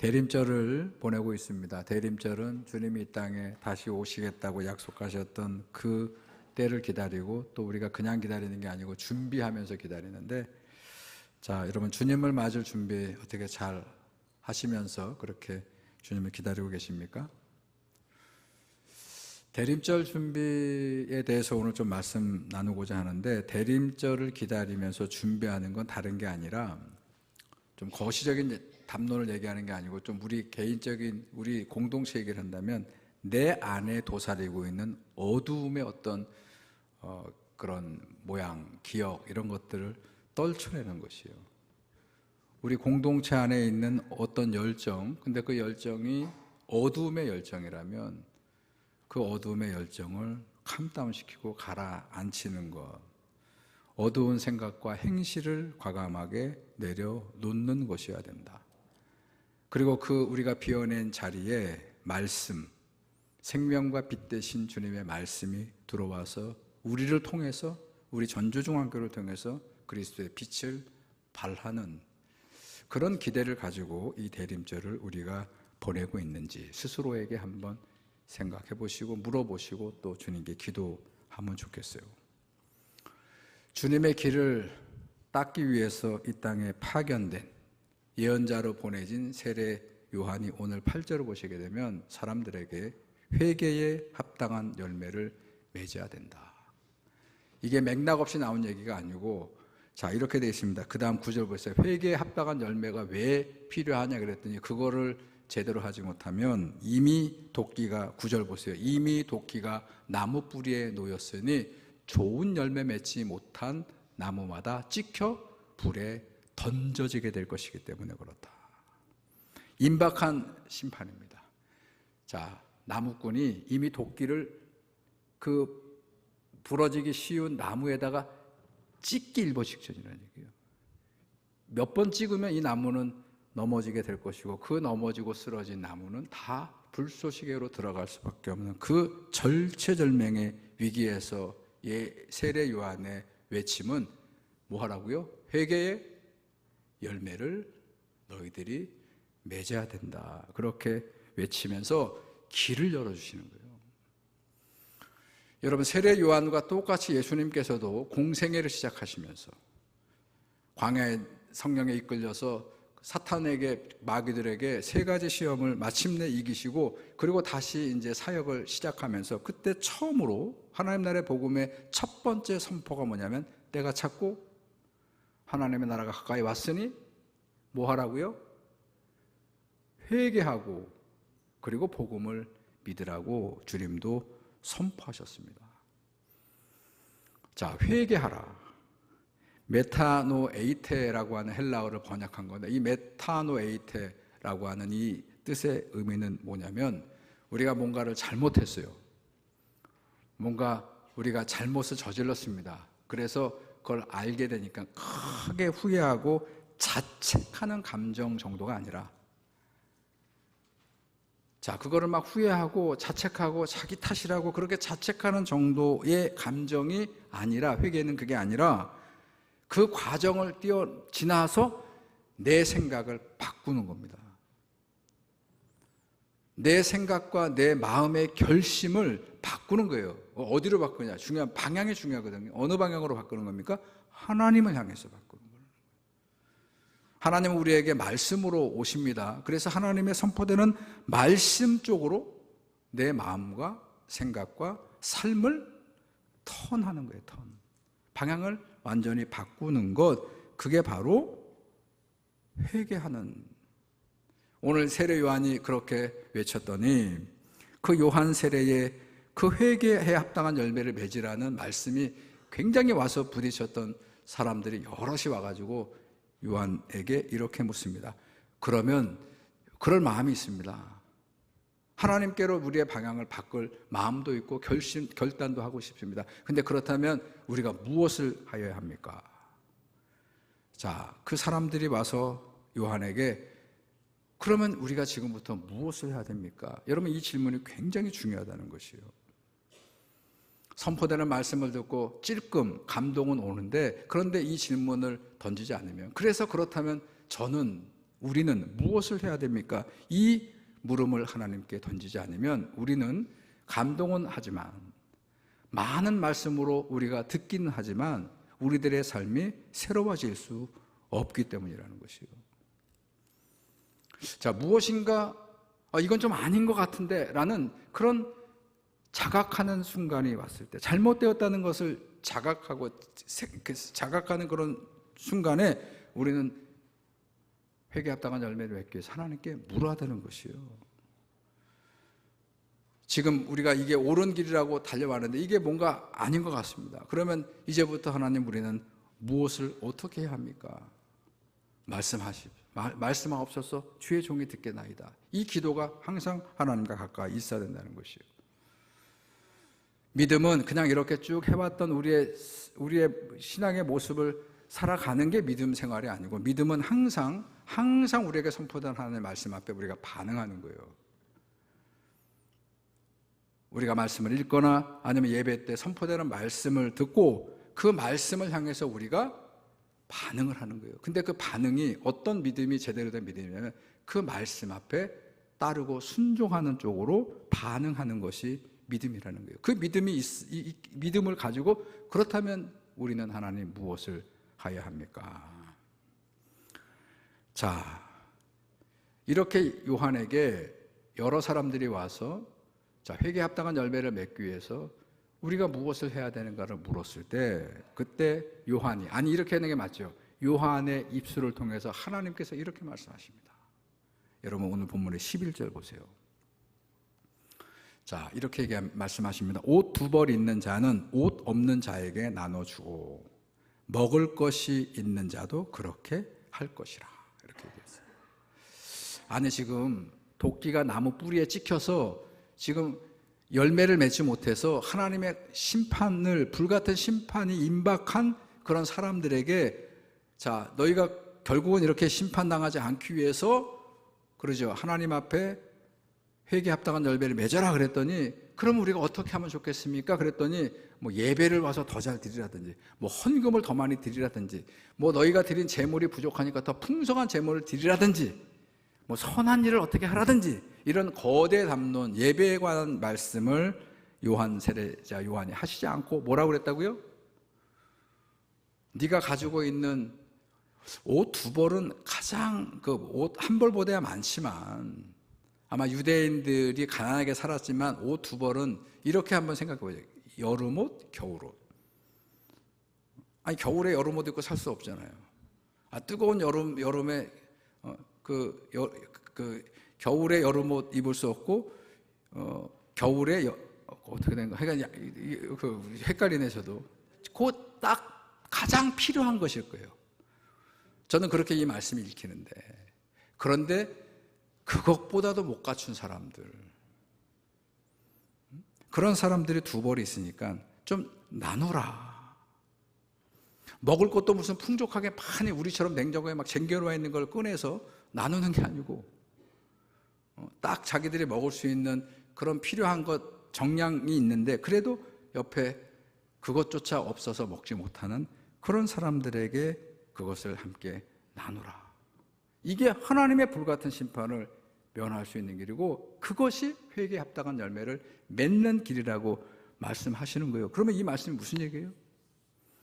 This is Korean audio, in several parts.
대림절을 보내고 있습니다. 대림절은 주님이 이 땅에 다시 오시겠다고 약속하셨던 그 때를 기다리고, 또 우리가 그냥 기다리는 게 아니고 준비하면서 기다리는데, 자, 여러분 주님을 맞을 준비 어떻게 잘 하시면서 그렇게 주님을 기다리고 계십니까? 대림절 준비에 대해서 오늘 좀 말씀 나누고자 하는데, 대림절을 기다리면서 준비하는 건 다른 게 아니라, 좀 거시적인 담론을 얘기하는 게 아니고 좀 우리 개인적인, 우리 공동체 얘기를 한다면, 내 안에 도사리고 있는 어두움의 어떤 그런 모양, 기억, 이런 것들을 떨쳐내는 것이에요. 우리 공동체 안에 있는 어떤 열정, 근데 그 열정이 어두움의 열정이라면 그 어두움의 열정을 캄다운시키고 가라앉히는 것, 어두운 생각과 행실을 과감하게 내려놓는 것이어야 된다. 그리고 그 우리가 비워낸 자리에 말씀, 생명과 빛 되신 주님의 말씀이 들어와서 우리를 통해서, 우리 전주중앙교를 통해서 그리스도의 빛을 발하는 그런 기대를 가지고 이 대림절을 우리가 보내고 있는지 스스로에게 한번 생각해 보시고 물어보시고 또 주님께 기도하면 좋겠어요. 주님의 길을 닦기 위해서 이 땅에 파견된 예언자로 보내진 세례 요한이 오늘 8절을 보시게 되면 사람들에게 회개에 합당한 열매를 맺어야 된다. 이게 맥락 없이 나온 얘기가 아니고, 자, 이렇게 되어 있습니다. 그 다음 9절 보세요. 회개에 합당한 열매가 왜 필요하냐 그랬더니, 그거를 제대로 하지 못하면 이미 도끼가, 9절 보세요. 이미 도끼가 나무 뿌리에 놓였으니 좋은 열매 맺지 못한 나무마다 찍혀 불에 던져지게 될 것이기 때문에 그렇다. 임박한 심판입니다. 자, 나무꾼이 이미 도끼를 그 부러지기 쉬운 나무에다가 찍기 일보 직전이라는 얘기예요. 몇 번 찍으면 이 나무는 넘어지게 될 것이고, 그 넘어지고 쓰러진 나무는 다 불쏘시개로 들어갈 수밖에 없는 그 절체절명의 위기에서 세례 요한의 외침은 뭐 하라고요? 회개의 열매를 너희들이 맺어야 된다. 그렇게 외치면서 길을 열어주시는 거예요. 여러분, 세례 요한과 똑같이 예수님께서도 공생애를 시작하시면서 광야의 성령에 이끌려서 사탄에게, 마귀들에게 세 가지 시험을 마침내 이기시고, 그리고 다시 이제 사역을 시작하면서 그때 처음으로 하나님 나라의 복음의 첫 번째 선포가 뭐냐면, 때가 찼고 하나님의 나라가 가까이 왔으니 뭐 하라고요? 회개하고 그리고 복음을 믿으라고 주님도 선포하셨습니다. 자, 회개하라. 메타노에이테라고 하는 헬라어를 번역한 건데, 이 메타노에이테라고 하는 이 뜻의 의미는 뭐냐면, 우리가 뭔가를 잘못했어요. 뭔가 우리가 잘못을 저질렀습니다. 그래서 그걸 알게 되니까 크게 후회하고 자책하는 감정 정도가 아니라, 자, 그거를 막 후회하고 자책하고 자기 탓이라고 그렇게 자책하는 정도의 감정이 아니라, 회개는 그게 아니라 그 과정을 지나서 내 생각을 바꾸는 겁니다. 내 생각과 내 마음의 결심을 바꾸는 거예요. 어디로 바꾸냐? 중요한 방향이 중요하거든요. 어느 방향으로 바꾸는 겁니까? 하나님을 향해서 바꾸는 거예요. 하나님은 우리에게 말씀으로 오십니다. 그래서 하나님의 선포되는 말씀 쪽으로 내 마음과 생각과 삶을 턴하는 거예요. 방향을 완전히 바꾸는 것, 그게 바로 회개하는. 오늘 세례 요한이 그렇게 외쳤더니, 그 요한 세례의 그 회개에 합당한 열매를 맺으라는 말씀이 굉장히 와서 부딪혔던 사람들이 여럿이 와가지고 요한에게 이렇게 묻습니다. 그러면 그럴 마음이 있습니다. 하나님께로 우리의 방향을 바꿀 마음도 있고 결단도 하고 싶습니다. 근데 그렇다면 우리가 무엇을 하여야 합니까? 자, 그 사람들이 와서 요한에게, 그러면 우리가 지금부터 무엇을 해야 됩니까? 여러분, 이 질문이 굉장히 중요하다는 것이에요. 선포되는 말씀을 듣고 찔끔 감동은 오는데, 그런데 이 질문을 던지지 않으면, 그래서 그렇다면 저는 우리는 무엇을 해야 됩니까? 이 물음을 하나님께 던지지 않으면 우리는 감동은 하지만, 많은 말씀으로 우리가 듣기는 하지만 우리들의 삶이 새로워질 수 없기 때문이라는 것이요. 자, 무엇인가 이건 좀 아닌 것 같은데 라는 그런 자각하는 순간이 왔을 때, 잘못되었다는 것을 자각하는 그런 순간에 우리는 회개에 합당한 열매를 맺기 위해서 하나님께 물어야 되는 것이요. 지금 우리가 이게 옳은 길이라고 달려왔는데 이게 뭔가 아닌 것 같습니다. 그러면 이제부터 하나님, 우리는 무엇을 어떻게 해야 합니까? 말씀하십시오. 말씀하옵소서. 주의 종이 듣겠나이다. 이 기도가 항상 하나님과 가까이 있어야 된다는 것이요. 믿음은 그냥 이렇게 쭉 해왔던 우리의 신앙의 모습을 살아가는 게 믿음 생활이 아니고, 믿음은 항상 우리에게 선포된 하나님의 말씀 앞에 우리가 반응하는 거예요. 우리가 말씀을 읽거나 아니면 예배 때 선포되는 말씀을 듣고 그 말씀을 향해서 우리가 반응을 하는 거예요. 근데 그 반응이 어떤 믿음이 제대로 된 믿음이냐면 그 말씀 앞에 따르고 순종하는 쪽으로 반응하는 것이 믿음이라는 거예요. 그 이 믿음을 가지고, 그렇다면 우리는 하나님 무엇을 해야 합니까? 자, 이렇게 요한에게 여러 사람들이 와서 회개에 합당한 열매를 맺기 위해서 우리가 무엇을 해야 되는가를 물었을 때, 그때 요한이, 아니 이렇게 하는 게 맞죠. 요한의 입술을 통해서 하나님께서 이렇게 말씀하십니다. 여러분 오늘 본문의 11절 보세요. 자, 이렇게 말씀하십니다. 옷 2벌 있는 자는 옷 없는 자에게 나눠주고 먹을 것이 있는 자도 그렇게 할 것이라. 이렇게 얘기했어요. 안에 지금 도끼가 나무 뿌리에 찍혀서 지금 열매를 맺지 못해서 하나님의 심판을, 불같은 심판이 임박한 그런 사람들에게, 자, 너희가 결국은 이렇게 심판당하지 않기 위해서, 그러죠, 하나님 앞에 회개에 합당한 열매를 맺어라 그랬더니, 그럼 우리가 어떻게 하면 좋겠습니까? 그랬더니 뭐 예배를 와서 더 잘 드리라든지, 뭐 헌금을 더 많이 드리라든지, 뭐 너희가 드린 제물이 부족하니까 더 풍성한 제물을 드리라든지, 뭐 선한 일을 어떻게 하라든지, 이런 거대 담론, 예배에 관한 말씀을 세례자 요한이 하시지 않고 뭐라고 그랬다고요? 네가 가지고 있는 옷 2벌은 가장 옷 1벌보다야 많지만, 아마 유대인들이 가난하게 살았지만 옷 2벌은 이렇게 한번 생각해 보세요. 여름옷, 겨울옷. 아니 겨울에 여름옷 입고 살 수 없잖아요. 뜨거운 여름에 겨울에 여름옷 입을 수 없고, 겨울에 어떻게 된 거? 헷갈리네 저도. 그 딱 가장 필요한 것일 거예요. 저는 그렇게 이 말씀이 읽히는데, 그런데 그것보다도 못 갖춘 사람들, 그런 사람들이 2벌이 있으니까 좀 나누라. 먹을 것도 무슨 풍족하게 많이 우리처럼 냉장고에 막 쟁겨놓아 있는 걸 꺼내서 나누는 게 아니고, 딱 자기들이 먹을 수 있는 그런 필요한 것 정량이 있는데 그래도 옆에 그것조차 없어서 먹지 못하는 그런 사람들에게 그것을 함께 나누라. 이게 하나님의 불같은 심판을 면할 수 있는 길이고, 그것이 회개에 합당한 열매를 맺는 길이라고 말씀하시는 거예요. 그러면 이 말씀이 무슨 얘기예요?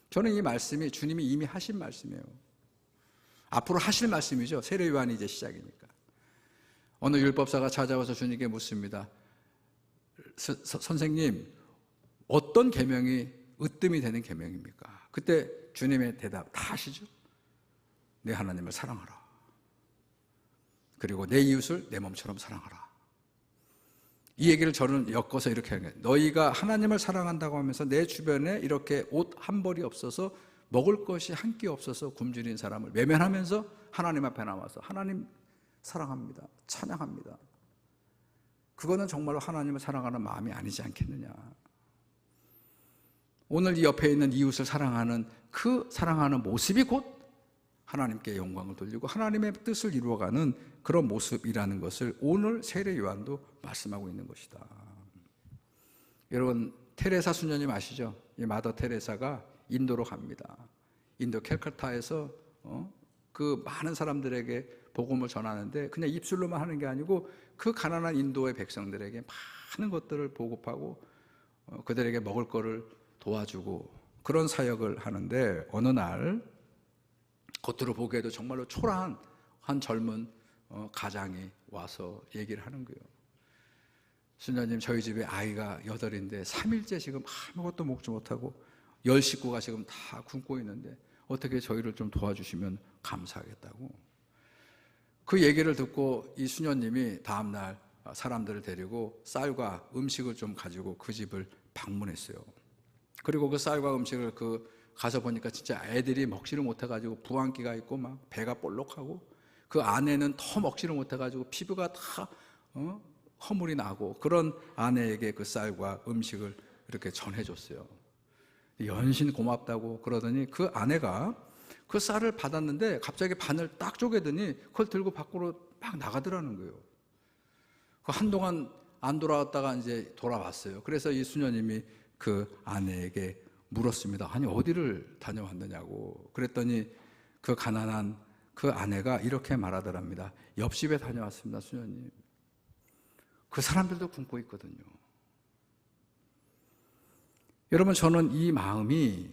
저는 이 말씀이 주님이 이미 하신 말씀이에요. 앞으로 하실 말씀이죠. 세례 요한이 이제 시작이니까. 어느 율법사가 찾아와서 주님께 묻습니다. 선생님, 어떤 계명이 으뜸이 되는 계명입니까? 그때 주님의 대답 다 아시죠? 내 하나님을 사랑하라. 그리고 내 이웃을 내 몸처럼 사랑하라. 이 얘기를 저는 엮어서 이렇게 하는 거예요. 너희가 하나님을 사랑한다고 하면서 내 주변에 이렇게 옷 1벌이 없어서, 먹을 것이 한 끼 없어서 굶주린 사람을 외면하면서 하나님 앞에 나와서 하나님 사랑합니다, 찬양합니다. 그거는 정말로 하나님을 사랑하는 마음이 아니지 않겠느냐. 오늘 이 옆에 있는 이웃을 사랑하는 그 사랑하는 모습이 곧 하나님께 영광을 돌리고 하나님의 뜻을 이루어가는 그런 모습이라는 것을 오늘 세례 요한도 말씀하고 있는 것이다. 여러분, 테레사 수녀님 아시죠? 이 마더 테레사가 인도로 갑니다. 인도 캘커타에서 그 많은 사람들에게 복음을 전하는데 그냥 입술로만 하는 게 아니고 그 가난한 인도의 백성들에게 많은 것들을 보급하고 그들에게 먹을 거를 도와주고 그런 사역을 하는데, 어느 날 겉으로 보기에도 정말로 초라한 한 젊은 가장이 와서 얘기를 하는 거예요. 수녀님, 저희 집에 아이가 8인데 3일째 지금 아무것도 먹지 못하고 10식구가 지금 다 굶고 있는데 어떻게 저희를 좀 도와주시면 감사하겠다고. 그 얘기를 듣고 이 수녀님이 다음날 사람들을 데리고 쌀과 음식을 좀 가지고 그 집을 방문했어요. 그리고 그 쌀과 음식을 가서 보니까 진짜 애들이 먹지를 못해가지고 부항기가 있고 막 배가 볼록하고, 그 아내는 더 먹지를 못해가지고 피부가 다 허물이 나고, 그런 아내에게 그 쌀과 음식을 이렇게 전해줬어요. 연신 고맙다고 그러더니 그 아내가 그 쌀을 받았는데 갑자기 반을 딱 쪼개더니 그걸 들고 밖으로 막 나가더라는 거예요. 한동안 안 돌아왔다가 이제 돌아왔어요. 그래서 이 수녀님이 그 아내에게 물었습니다. 아니, 어디를 다녀왔느냐고. 그랬더니 그 가난한 그 아내가 이렇게 말하더랍니다. 옆집에 다녀왔습니다, 수녀님. 그 사람들도 굶고 있거든요. 여러분, 저는 이 마음이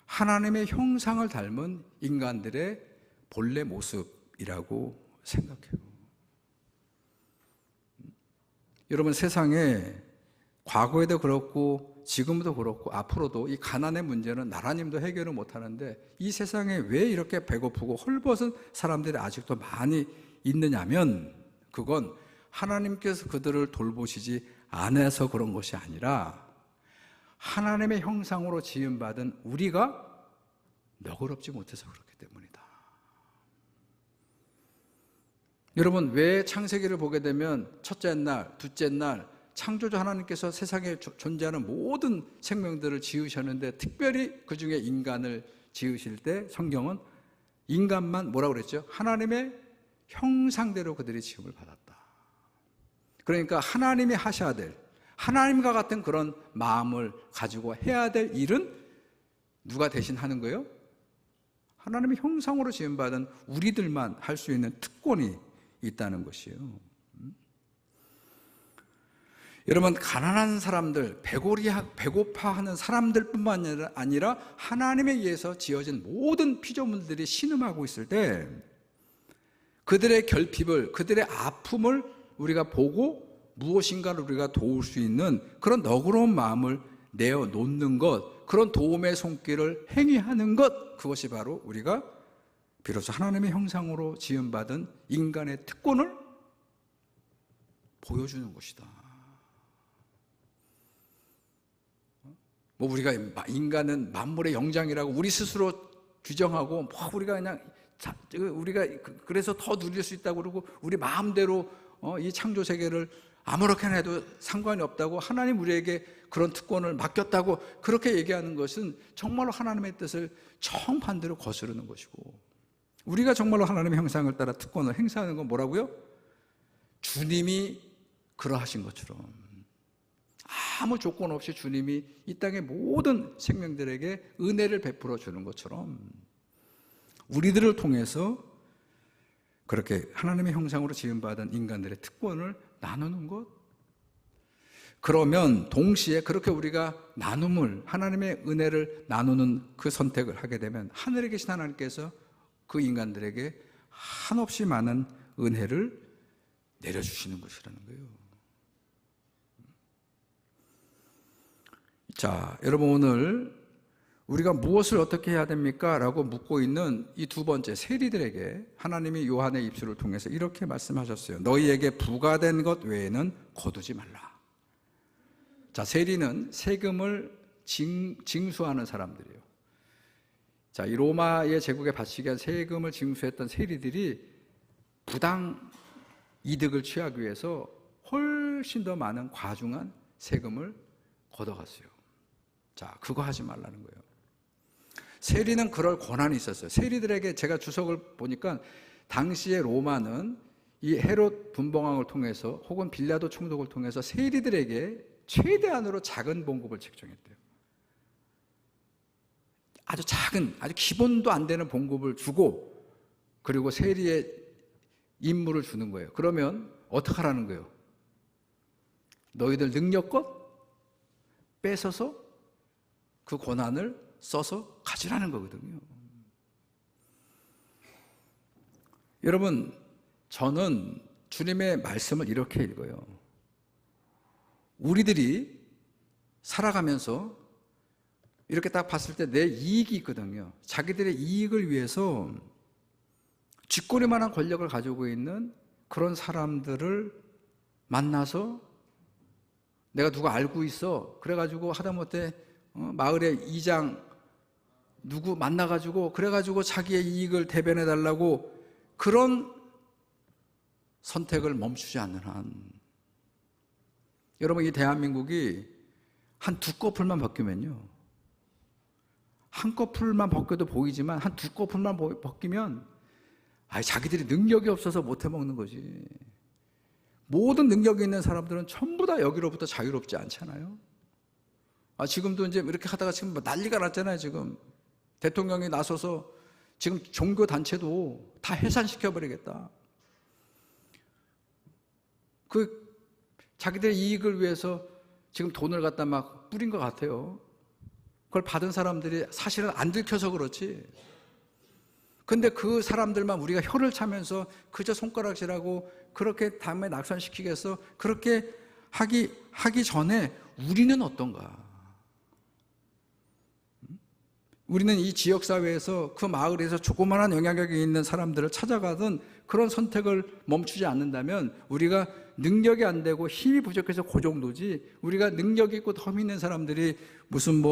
하나님의 형상을 닮은 인간들의 본래 모습이라고 생각해요. 여러분, 세상에 과거에도 그렇고 지금도 그렇고 앞으로도 이 가난의 문제는 나라님도 해결을 못하는데, 이 세상에 왜 이렇게 배고프고 헐벗은 사람들이 아직도 많이 있느냐면, 그건 하나님께서 그들을 돌보시지 않아서 그런 것이 아니라 하나님의 형상으로 지음받은 우리가 너그럽지 못해서 그렇기 때문이다. 여러분, 왜 창세기를 보게 되면 첫째 날, 둘째 날 창조주 하나님께서 세상에 존재하는 모든 생명들을 지으셨는데 특별히 그 중에 인간을 지으실 때 성경은 인간만 뭐라고 그랬죠? 하나님의 형상대로 그들이 지음을 받았다. 그러니까 하나님이 하셔야 될, 하나님과 같은 그런 마음을 가지고 해야 될 일은 누가 대신 하는 거예요? 하나님의 형상으로 지음받은 우리들만 할 수 있는 특권이 있다는 것이에요. 여러분, 가난한 사람들, 배고파하는 사람들뿐만 아니라 하나님에 의해서 지어진 모든 피조물들이 신음하고 있을 때 그들의 결핍을, 그들의 아픔을 우리가 보고 무엇인가를 우리가 도울 수 있는 그런 너그러운 마음을 내어놓는 것, 그런 도움의 손길을 행위하는 것, 그것이 바로 우리가 비로소 하나님의 형상으로 지음받은 인간의 특권을 보여주는 것이다. 우리가 인간은 만물의 영장이라고 우리 스스로 규정하고, 우리가 그래서 더 누릴 수 있다고 그러고, 우리 마음대로 이 창조 세계를 아무렇게나 해도 상관이 없다고, 하나님 우리에게 그런 특권을 맡겼다고 그렇게 얘기하는 것은 정말로 하나님의 뜻을 정반대로 거스르는 것이고, 우리가 정말로 하나님의 형상을 따라 특권을 행사하는 건 뭐라고요? 주님이 그러하신 것처럼, 아무 조건 없이 주님이 이 땅의 모든 생명들에게 은혜를 베풀어 주는 것처럼 우리들을 통해서 그렇게 하나님의 형상으로 지음받은 인간들의 특권을 나누는 것. 그러면 동시에 그렇게 우리가 하나님의 은혜를 나누는 그 선택을 하게 되면 하늘에 계신 하나님께서 그 인간들에게 한없이 많은 은혜를 내려주시는 것이라는 거예요. 자, 여러분, 오늘 우리가 무엇을 어떻게 해야 됩니까? 라고 묻고 있는 이 두 번째 세리들에게 하나님이 요한의 입술을 통해서 이렇게 말씀하셨어요. 너희에게 부과된 것 외에는 거두지 말라. 자, 세리는 세금을 징수하는 사람들이에요. 자, 이 로마의 제국에 바치게 한 세금을 징수했던 세리들이 부당 이득을 취하기 위해서 훨씬 더 많은 과중한 세금을 걷어갔어요. 자, 그거 하지 말라는 거예요. 세리는 그럴 권한이 있었어요. 세리들에게 제가 주석을 보니까 당시의 로마는 이 헤롯 분봉왕을 통해서 혹은 빌라도 총독을 통해서 세리들에게 최대한으로 작은 봉급을 책정했대요. 아주 작은, 아주 기본도 안 되는 봉급을 주고 그리고 세리의 임무를 주는 거예요. 그러면 어떻게 하라는 거예요? 너희들 능력껏 뺏어서 그 고난을 써서 가지라는 거거든요. 여러분, 저는 주님의 말씀을 이렇게 읽어요. 우리들이 살아가면서 이렇게 딱 봤을 때 내 이익이 있거든요. 자기들의 이익을 위해서 쥐꼬리만한 권력을 가지고 있는 그런 사람들을 만나서 내가 누가 알고 있어. 그래가지고 하다못해 마을의 이장 누구 만나가지고 그래가지고 자기의 이익을 대변해달라고 그런 선택을 멈추지 않는 한, 여러분, 이 대한민국이 한 두 커플만 바뀌면요, 한 커플만 벗겨도 보이지만 한 두 커플만 벗기면 자기들이 능력이 없어서 못 해먹는 거지. 모든 능력이 있는 사람들은 전부 다 여기로부터 자유롭지 않잖아요. 지금도 이제 이렇게 하다가 지금 난리가 났잖아요. 지금 대통령이 나서서 지금 종교 단체도 다 해산시켜버리겠다. 그 자기들의 이익을 위해서 지금 돈을 갖다 막 뿌린 것 같아요. 그걸 받은 사람들이 사실은 안 들켜서 그렇지. 근데 그 사람들만 우리가 혀를 차면서 그저 손가락질하고 그렇게 다음에 낙선시키겠어? 그렇게 하기 전에 우리는 어떤가? 우리는 이 지역사회에서 그 마을에서 조그마한 영향력이 있는 사람들을 찾아가든 그런 선택을 멈추지 않는다면 우리가 능력이 안 되고 힘이 부족해서 그 정도지, 우리가 능력이 있고 덤 있는 사람들이 무슨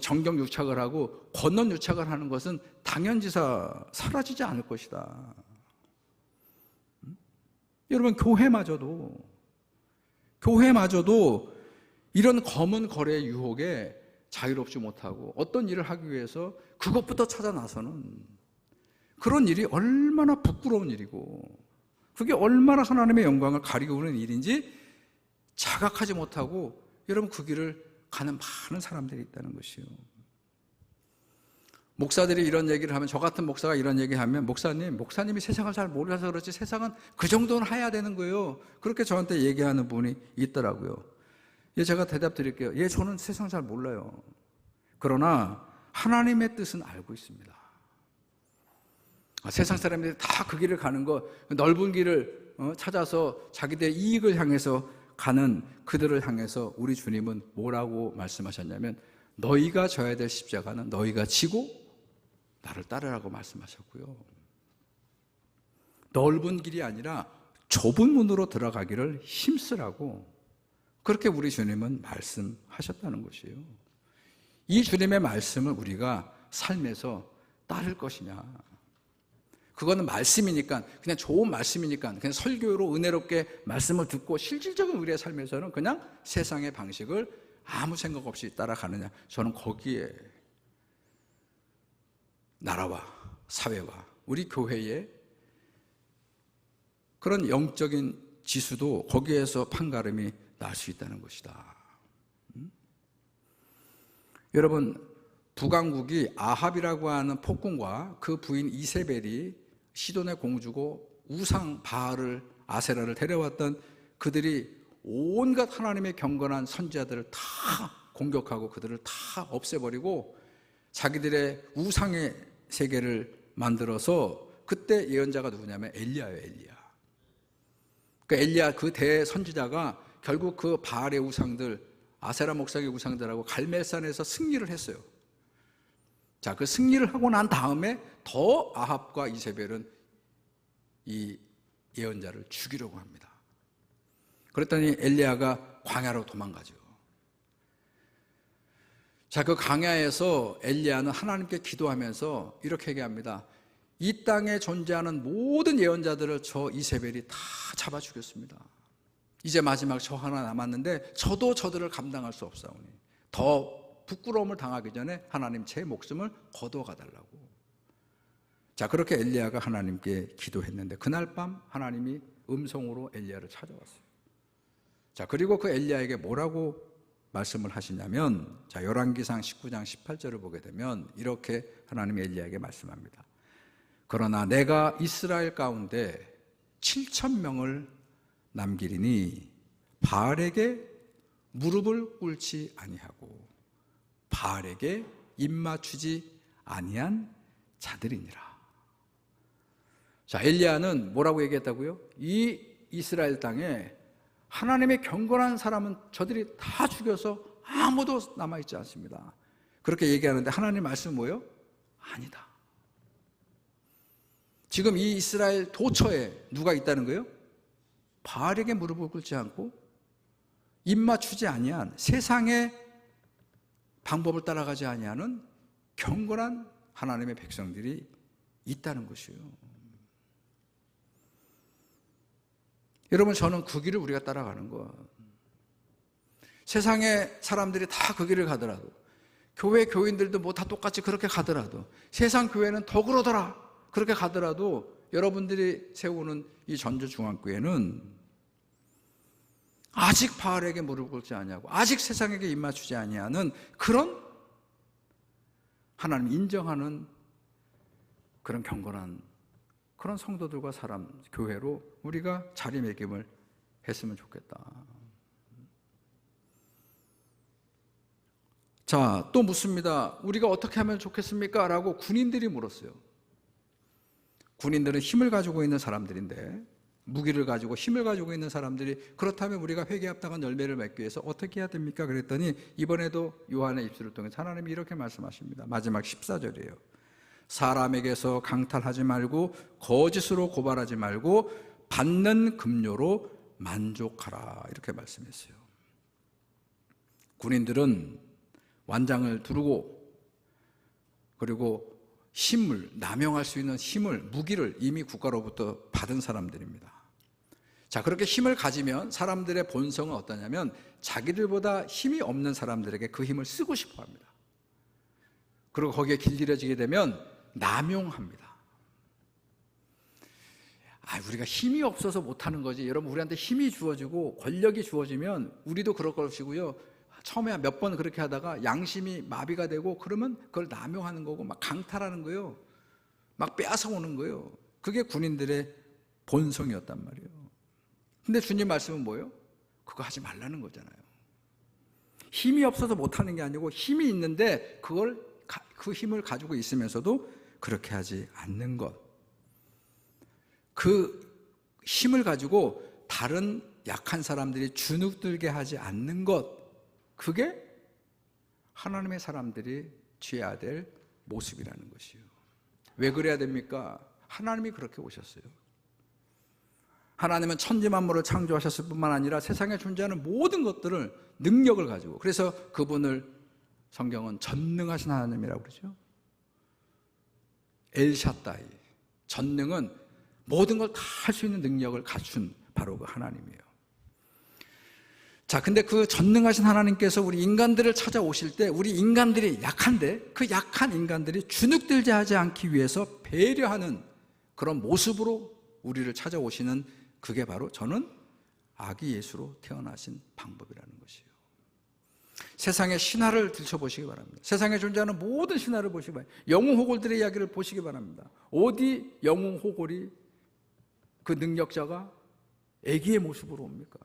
정경 유착을 하고 권원 유착을 하는 것은 당연지사 사라지지 않을 것이다. 여러분, 교회마저도 이런 검은 거래의 유혹에 자유롭지 못하고 어떤 일을 하기 위해서 그것부터 찾아 나서는 그런 일이 얼마나 부끄러운 일이고 그게 얼마나 하나님의 영광을 가리우는 일인지 자각하지 못하고 여러분 그 길을 가는 많은 사람들이 있다는 것이요. 목사들이 이런 얘기를 하면, 저 같은 목사가 이런 얘기하면, 목사님이 세상을 잘 몰라서 그렇지 세상은 그 정도는 해야 되는 거예요. 그렇게 저한테 얘기하는 분이 있더라고요. 제가 대답 드릴게요. 저는 세상 잘 몰라요. 그러나 하나님의 뜻은 알고 있습니다. 세상 사람들이 다 그 길을 가는 거, 넓은 길을 찾아서 자기들의 이익을 향해서 가는 그들을 향해서 우리 주님은 뭐라고 말씀하셨냐면, 너희가 져야 될 십자가는 너희가 지고 나를 따르라고 말씀하셨고요. 넓은 길이 아니라 좁은 문으로 들어가기를 힘쓰라고 그렇게 우리 주님은 말씀하셨다는 것이에요. 이 주님의 말씀을 우리가 삶에서 따를 것이냐, 그거는 말씀이니까, 그냥 좋은 말씀이니까 그냥 설교로 은혜롭게 말씀을 듣고 실질적인 우리의 삶에서는 그냥 세상의 방식을 아무 생각 없이 따라가느냐, 저는 거기에 나라와 사회와 우리 교회의 그런 영적인 지수도 거기에서 판가름이 날 수 있다는 것이다. 여러분, 북왕국이 아합이라고 하는 폭군과 그 부인 이세벨이 시돈의 공주고 우상 바알을, 아세라를 데려왔던 그들이 온갖 하나님의 경건한 선지자들을 다 공격하고 그들을 다 없애버리고 자기들의 우상의 세계를 만들어서, 그때 예언자가 누구냐면 엘리야예요. 엘리야 그 대선지자가 결국 그 바알의 우상들, 아세라 목상의 우상들하고 갈멜산에서 승리를 했어요. 자, 그 승리를 하고 난 다음에 더 아합과 이세벨은 이 예언자를 죽이려고 합니다. 그랬더니 엘리야가 광야로 도망가죠. 자, 그 광야에서 엘리야는 하나님께 기도하면서 이렇게 얘기합니다. 이 땅에 존재하는 모든 예언자들을 저 이세벨이 다 잡아 죽였습니다. 이제 마지막 저 하나 남았는데 저도 저들을 감당할 수 없사오니 더 부끄러움을 당하기 전에 하나님 제 목숨을 거두어가달라고. 자, 그렇게 엘리야가 하나님께 기도했는데 그날 밤 하나님이 음성으로 엘리야를 찾아왔어요. 자, 그리고 그 엘리야에게 뭐라고 말씀을 하시냐면, 자, 열왕기상 19장 18절을 보게 되면 이렇게 하나님이 엘리야에게 말씀합니다. 그러나 내가 이스라엘 가운데 7,000명을 남기리니 바알에게 무릎을 꿇지 아니하고 바알에게 입맞추지 아니한 자들이니라. 자, 엘리야는 뭐라고 얘기했다고요? 이 이스라엘 땅에 하나님의 경건한 사람은 저들이 다 죽여서 아무도 남아있지 않습니다. 그렇게 얘기하는데 하나님 말씀은 뭐예요? 아니다. 지금 이 이스라엘 도처에 누가 있다는 거예요? 바알에게 무릎을 꿇지 않고 입맞추지 아니한, 세상의 방법을 따라가지 아니하는 경건한 하나님의 백성들이 있다는 것이에요. 여러분, 저는 그 길을 우리가 따라가는 거. 세상의 사람들이 다 그 길을 가더라도, 교회 교인들도 뭐 다 똑같이 그렇게 가더라도, 세상 교회는 더 그러더라 그렇게 가더라도, 여러분들이 세우는 이 전주중앙교회는 아직 바알에게 무릎 꿇지 아니하고 아직 세상에게 입맞추지 아니하는 그런 하나님 인정하는 그런 경건한 그런 성도들과 사람, 교회로 우리가 자리매김을 했으면 좋겠다. 자, 또 묻습니다. 우리가 어떻게 하면 좋겠습니까? 라고 군인들이 물었어요. 군인들은 힘을 가지고 있는 사람들인데, 무기를 가지고 힘을 가지고 있는 사람들이, 그렇다면 우리가 회개에 합당한 열매를 맺기 위해서 어떻게 해야 됩니까? 그랬더니 이번에도 요한의 입술을 통해서 하나님이 이렇게 말씀하십니다. 마지막 14절이에요. 사람에게서 강탈하지 말고 거짓으로 고발하지 말고 받는 급료로 만족하라, 이렇게 말씀했어요. 군인들은 완장을 두르고, 그리고 힘을, 남용할 수 있는 힘을, 무기를 이미 국가로부터 받은 사람들입니다. 자, 그렇게 힘을 가지면 사람들의 본성은 어떠냐면 자기들보다 힘이 없는 사람들에게 그 힘을 쓰고 싶어 합니다. 그리고 거기에 길들여지게 되면 남용합니다. 우리가 힘이 없어서 못하는 거지. 여러분, 우리한테 힘이 주어지고 권력이 주어지면 우리도 그럴 것이고요. 처음에 몇 번 그렇게 하다가 양심이 마비가 되고 그러면 그걸 남용하는 거고 막 강탈하는 거예요. 막 빼앗아 오는 거예요. 그게 군인들의 본성이었단 말이에요. 근데 주님 말씀은 뭐예요? 그거 하지 말라는 거잖아요. 힘이 없어서 못하는 게 아니고 힘이 있는데 그 힘을 가지고 있으면서도 그렇게 하지 않는 것. 그 힘을 가지고 다른 약한 사람들이 주눅들게 하지 않는 것. 그게 하나님의 사람들이 취해야 될 모습이라는 것이에요. 왜 그래야 됩니까? 하나님이 그렇게 오셨어요. 하나님은 천지 만물을 창조하셨을 뿐만 아니라 세상에 존재하는 모든 것들을, 능력을 가지고, 그래서 그분을 성경은 전능하신 하나님이라고 그러죠. 엘샤다이, 전능은 모든 걸 다 할 수 있는 능력을 갖춘 바로 그 하나님이에요. 자, 근데 그 전능하신 하나님께서 우리 인간들을 찾아오실 때, 우리 인간들이 약한데 그 약한 인간들이 주눅들지 하지 않기 위해서 배려하는 그런 모습으로 우리를 찾아오시는, 그게 바로 저는 아기 예수로 태어나신 방법이라는 것이에요. 세상의 신화를 들춰보시기 바랍니다. 세상에 존재하는 모든 신화를 보시기 바랍니다. 영웅호골들의 이야기를 보시기 바랍니다. 어디 영웅호골이, 그 능력자가 아기의 모습으로 옵니까?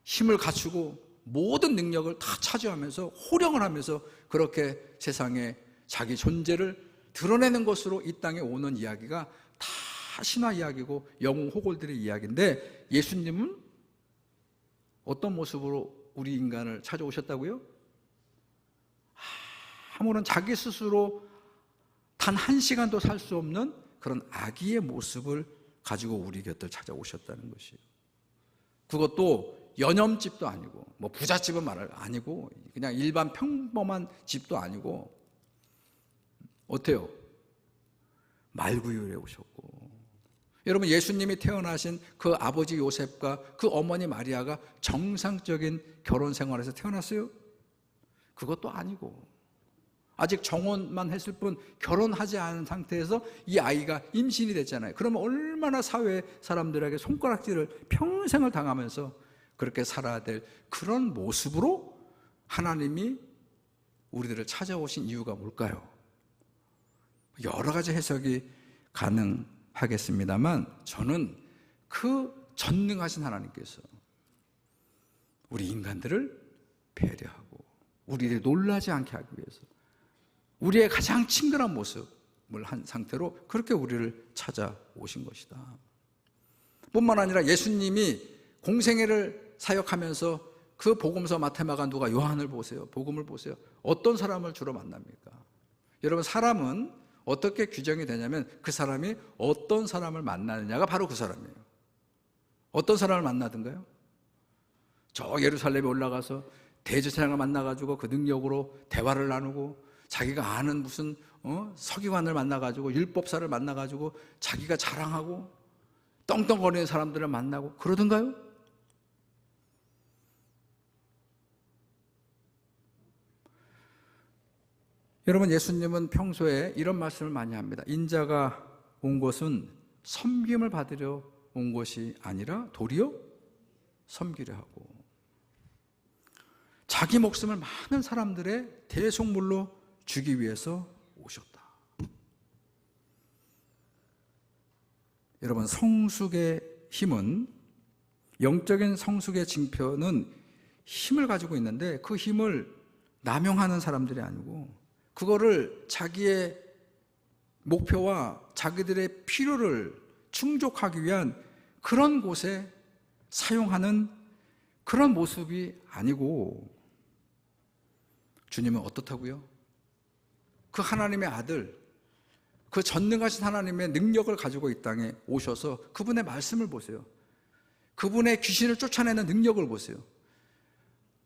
힘을 갖추고 모든 능력을 다 차지하면서 호령을 하면서 그렇게 세상에 자기 존재를 드러내는 것으로 이 땅에 오는 이야기가 다 신화 이야기고 영웅 호골들의 이야기인데, 예수님은 어떤 모습으로 우리 인간을 찾아오셨다고요? 아무런 자기 스스로 단 한 시간도 살 수 없는 그런 아기의 모습을 가지고 우리 곁을 찾아오셨다는 것이에요. 그것도 연염집도 아니고, 뭐 부잣집은 말할 아니고, 그냥 일반 평범한 집도 아니고, 어때요? 말구유에 오셨고. 여러분, 예수님이 태어나신 그 아버지 요셉과 그 어머니 마리아가 정상적인 결혼 생활에서 태어났어요? 그것도 아니고, 아직 정혼만 했을 뿐 결혼하지 않은 상태에서 이 아이가 임신이 됐잖아요. 그러면 얼마나 사회 사람들에게 손가락질을 평생을 당하면서 그렇게 살아야 될 그런 모습으로 하나님이 우리들을 찾아오신 이유가 뭘까요? 여러 가지 해석이 가능하겠습니다만 저는 그 전능하신 하나님께서 우리 인간들을 배려하고 우리를 놀라지 않게 하기 위해서 우리의 가장 친근한 모습을 한 상태로 그렇게 우리를 찾아오신 것이다. 뿐만 아니라 예수님이 공생애를 사역하면서 그 복음서 마태마가 누가 요한을 보세요. 복음을 보세요. 어떤 사람을 주로 만납니까? 여러분, 사람은 어떻게 규정이 되냐면 그 사람이 어떤 사람을 만나느냐가 바로 그 사람이에요. 어떤 사람을 만나든가요? 저 예루살렘에 올라가서 대제사장을 만나가지고 그 능력으로 대화를 나누고 자기가 아는 무슨 서기관을 만나가지고 율법사를 만나가지고 자기가 자랑하고 떵떵거리는 사람들을 만나고 그러던가요? 여러분, 예수님은 평소에 이런 말씀을 많이 합니다. 인자가 온 것은 섬김을 받으려 온 것이 아니라 도리어 섬기려 하고, 자기 목숨을 많은 사람들의 대속물로 주기 위해서 오셨다. 여러분, 성숙의 힘은, 영적인 성숙의 징표는 힘을 가지고 있는데 그 힘을 남용하는 사람들이 아니고 그거를 자기의 목표와 자기들의 필요를 충족하기 위한 그런 곳에 사용하는 그런 모습이 아니고, 주님은 어떻다고요? 그 하나님의 아들, 그 전능하신 하나님의 능력을 가지고 이 땅에 오셔서 그분의 말씀을 보세요. 그분의 귀신을 쫓아내는 능력을 보세요.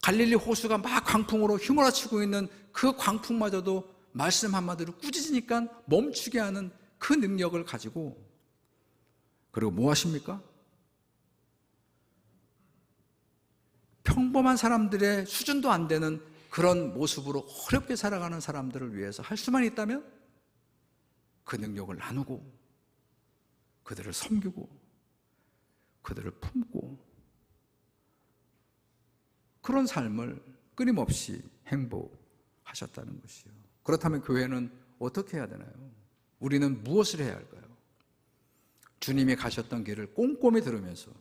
갈릴리 호수가 막 광풍으로 휘몰아치고 있는 그 광풍마저도 말씀 한마디로 꾸짖으니까 멈추게 하는 그 능력을 가지고, 그리고 뭐 하십니까? 평범한 사람들의 수준도 안 되는 그런 모습으로 어렵게 살아가는 사람들을 위해서 할 수만 있다면 그 능력을 나누고 그들을 섬기고 그들을 품고 그런 삶을 끊임없이 행복하셨다는 것이요. 그렇다면 교회는 어떻게 해야 되나요? 우리는 무엇을 해야 할까요? 주님이 가셨던 길을 꼼꼼히 들으면서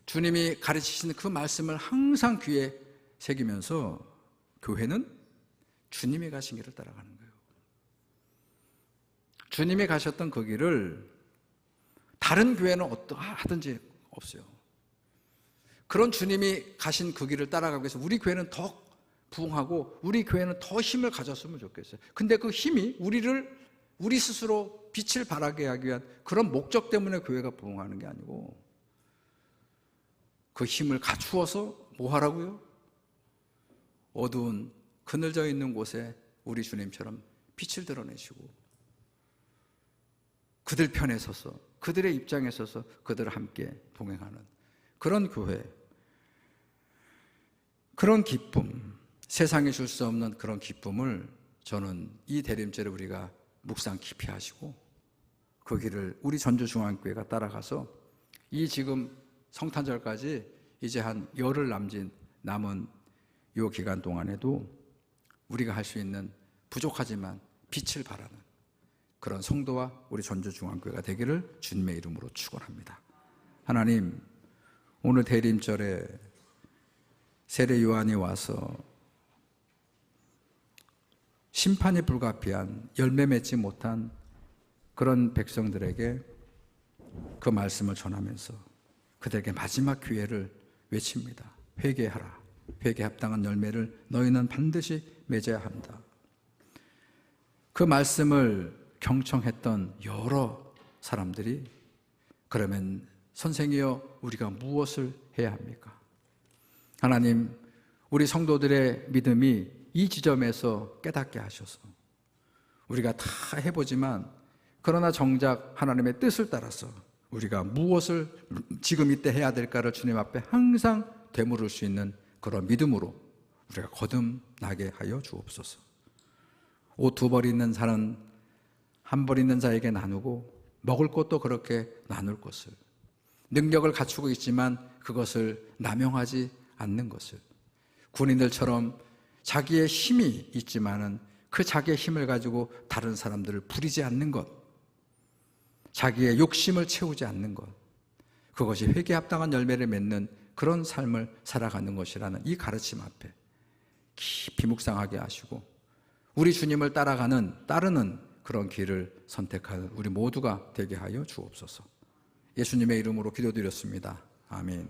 주님이 가르치시는 그 말씀을 항상 귀에 새기면서 교회는 주님이 가신 길을 따라가는 거예요. 주님이 가셨던 그 길을 다른 교회는 하든지 없어요. 그런 주님이 가신 그 길을 따라가기 위해서 우리 교회는 더 부흥하고 우리 교회는 더 힘을 가졌으면 좋겠어요. 근데 그 힘이 우리 스스로 빛을 발하게 하기 위한 그런 목적 때문에 교회가 부흥하는 게 아니고, 그 힘을 갖추어서 뭐 하라고요? 어두운 그늘져 있는 곳에 우리 주님처럼 빛을 드러내시고 그들 편에 서서 그들의 입장에 서서 그들을 함께 동행하는 그런 교회, 그런 기쁨, 세상에 줄 수 없는 그런 기쁨을 저는 이 대림절에 우리가 묵상 깊이 하시고 그 길을 우리 전주중앙교회가 따라가서 이 지금 성탄절까지 이제 한 열흘 남은 이 기간 동안에도 우리가 할 수 있는 부족하지만 빛을 발하는 그런 성도와 우리 전주중앙교회가 되기를 주님의 이름으로 축원합니다. 하나님, 오늘 대림절에 세례 요한이 와서 심판이 불가피한 열매 맺지 못한 그런 백성들에게 그 말씀을 전하면서 그들에게 마지막 기회를 외칩니다. 회개하라. 회개 합당한 열매를 너희는 반드시 맺어야 한다. 그 말씀을 경청했던 여러 사람들이 그러면 선생이여 우리가 무엇을 해야 합니까? 하나님, 우리 성도들의 믿음이 이 지점에서 깨닫게 하셔서 우리가 다 해보지만 그러나 정작 하나님의 뜻을 따라서 우리가 무엇을 지금 이때 해야 될까를 주님 앞에 항상 되물을 수 있는 그런 믿음으로 우리가 거듭나게 하여 주옵소서. 옷 2벌 있는 자는 1벌 있는 자에게 나누고 먹을 것도 그렇게 나눌 것을, 능력을 갖추고 있지만 그것을 남용하지 않는 것을, 군인들처럼 자기의 힘이 있지만은 그 자기의 힘을 가지고 다른 사람들을 부리지 않는 것, 자기의 욕심을 채우지 않는 것, 그것이 회개에 합당한 열매를 맺는 그런 삶을 살아가는 것이라는 이 가르침 앞에 깊이 묵상하게 하시고 우리 주님을 따르는 그런 길을 선택하는 우리 모두가 되게 하여 주옵소서. 예수님의 이름으로 기도드렸습니다. 아멘.